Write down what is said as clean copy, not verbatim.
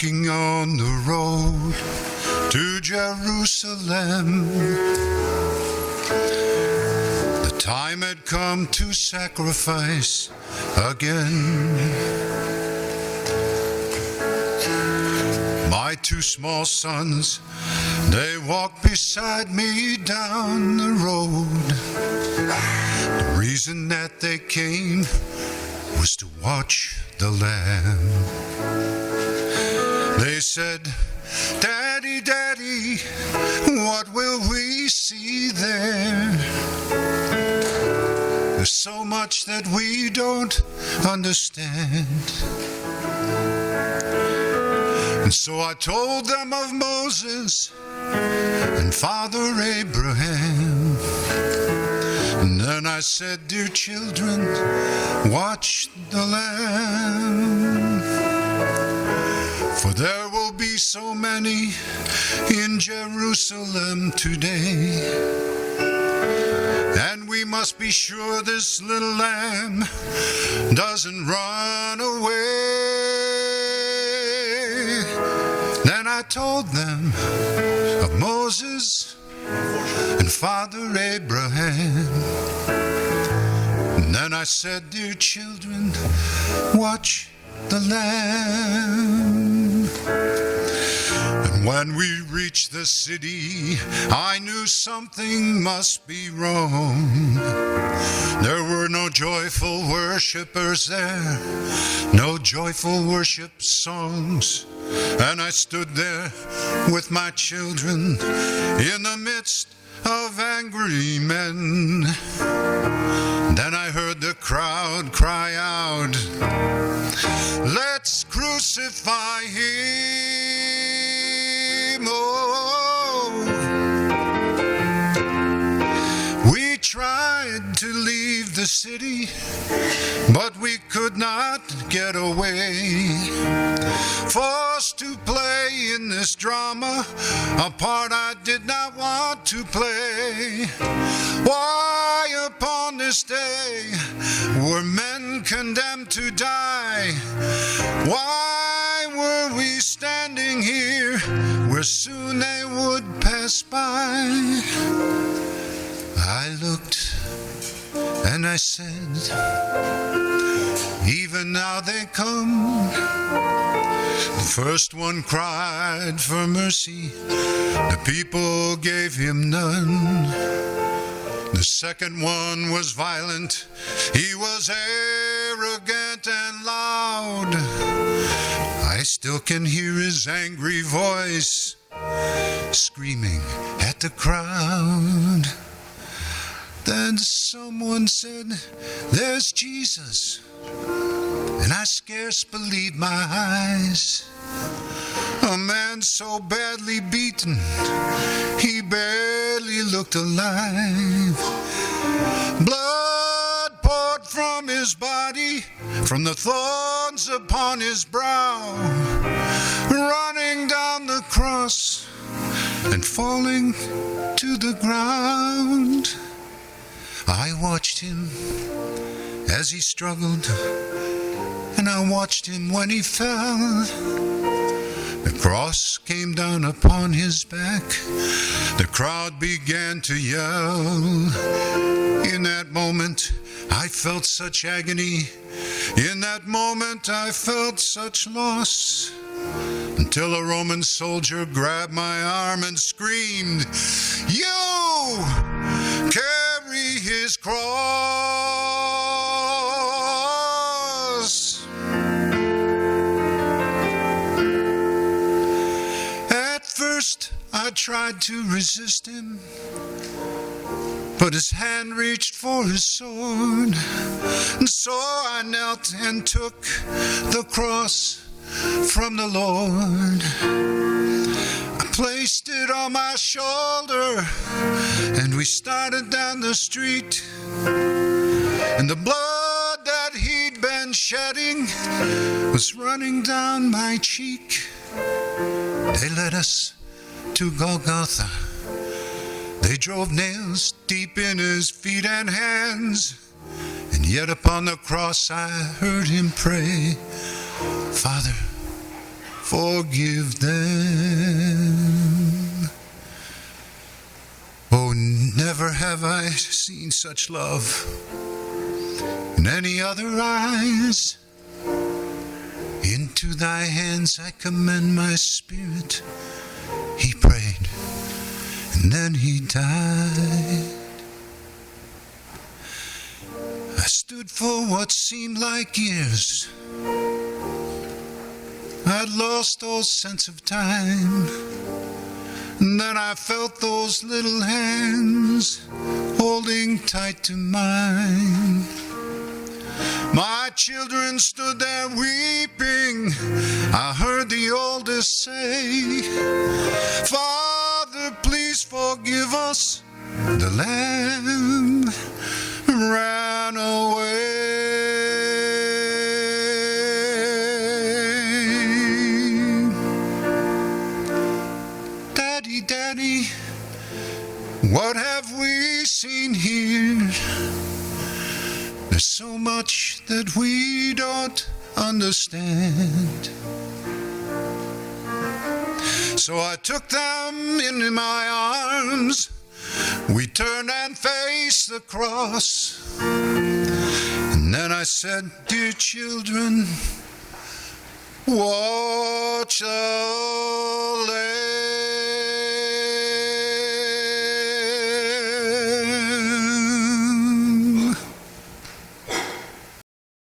Walking on the road to Jerusalem, the time had come to sacrifice again. My two small sons, they walked beside me down the road. The reason that they came was to watch the Lamb. They said, "Daddy, Daddy, what will we see there? There's so much that we don't understand." And so I told them of Moses and Father Abraham. And then I said, "Dear children, watch the Lamb. For there will be so many in Jerusalem today. And we must be sure this little lamb doesn't run away." Then I told them of Moses and Father Abraham. And then I said, "Dear children, watch the Lamb." And when we reached the city, I knew something must be wrong. There were no joyful worshipers there, no joyful worship songs. And I stood there with my children in the midst of angry men. Then I heard the crowd cry out, "Let's crucify him." Oh, we tried to leave the city, but we could not get away. Forced to play in this drama, a part I did not want to play. Why upon this day were men condemned to die? Why were we standing here where soon they would pass by? I looked and I said, "Even now they come." The first one cried for mercy, the people gave him none. The second one was violent, he was arrogant and loud. I still can hear his angry voice screaming at the crowd. Then someone said, "There's Jesus." And I scarce believed my eyes. A man so badly beaten, he barely looked alive. Blood poured from his body, from the thorns upon his brow, running down the cross and falling to the ground. I watched him as he struggled, and I watched him when he fell. The cross came down upon his back. The crowd began to yell. In that moment, I felt such agony. In that moment, I felt such loss. Until a Roman soldier grabbed my arm and screamed, "You carry his cross." At first, I tried to resist him, but his hand reached for his sword. And so I knelt and took the cross from the Lord. I placed it on my shoulder, and we started down the street. And the blood that he'd been shedding was running down my cheek. They led us to Golgotha. They drove nails deep in his feet and hands. And yet upon the cross I heard him pray, "Father, forgive them. Oh, never have I seen such love in any other eyes. Into thy hands I commend my spirit, he prayed, and then he died. I stood for what seemed like years. I'd lost all sense of time. And then I felt those little hands holding tight to mine. My children stood there weeping. I heard the oldest say, Father, please forgive us. The lamb ran away. Daddy, Daddy, what have we seen here? There's so much that we don't understand. So I took them into my arms. We turned and faced the cross. And then I said, dear children, watch the